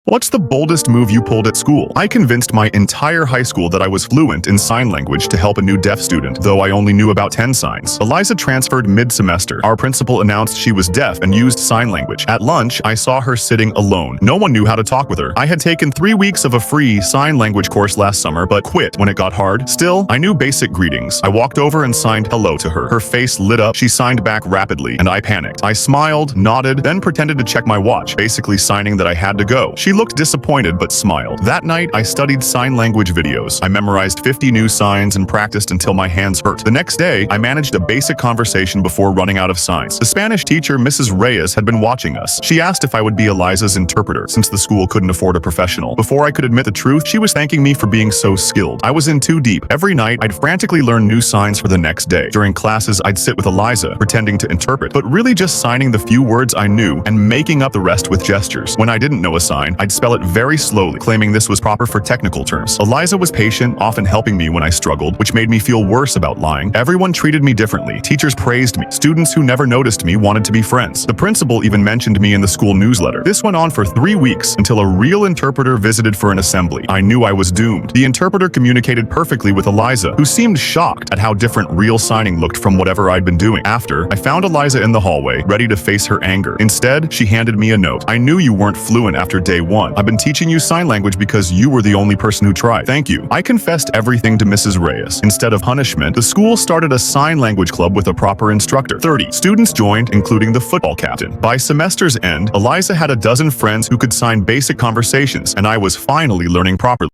What's the boldest move you pulled at school? I convinced my entire high school that I was fluent in sign language to help a new deaf student, though I only knew about 10 signs. Eliza transferred mid-semester. Our principal announced she was deaf and used sign language. At lunch, I saw her sitting alone. No one knew how to talk with her. I had taken 3 weeks of a free sign language course last summer, but quit when it got hard. Still, I knew basic greetings. I walked over and signed hello to her. Her face lit up. She signed back rapidly, and I panicked. I smiled, nodded, then pretended to check my watch, basically signing that I had to go. She looked disappointed but smiled. That night, I studied sign language videos. I memorized 50 new signs and practiced until my hands hurt. The next day, I managed a basic conversation before running out of signs. The Spanish teacher, Mrs. Reyes, had been watching us. She asked if I would be Eliza's interpreter, since the school couldn't afford a professional. Before I could admit the truth, she was thanking me for being so skilled. I was in too deep. Every night, I'd frantically learn new signs for the next day. During classes, I'd sit with Eliza, pretending to interpret, but really just signing the few words I knew and making up the rest with gestures. When I didn't know a sign, I'd spell it very slowly, claiming this was proper for technical terms. Eliza was patient, often helping me when I struggled, which made me feel worse about lying. Everyone treated me differently. Teachers praised me. Students who never noticed me wanted to be friends. The principal even mentioned me in the school newsletter. This went on for 3 weeks until a real interpreter visited for an assembly. I knew I was doomed. The interpreter communicated perfectly with Eliza, who seemed shocked at how different real signing looked from whatever I'd been doing. After, I found Eliza in the hallway, ready to face her anger. Instead, she handed me a note. "I knew you weren't fluent after day 1. I've been teaching you sign language because you were the only person who tried. Thank you." I confessed everything to Mrs. Reyes. Instead of punishment, the school started a sign language club with a proper instructor. 30 students joined, including the football captain. By semester's end, Eliza had a dozen friends who could sign basic conversations, and I was finally learning properly.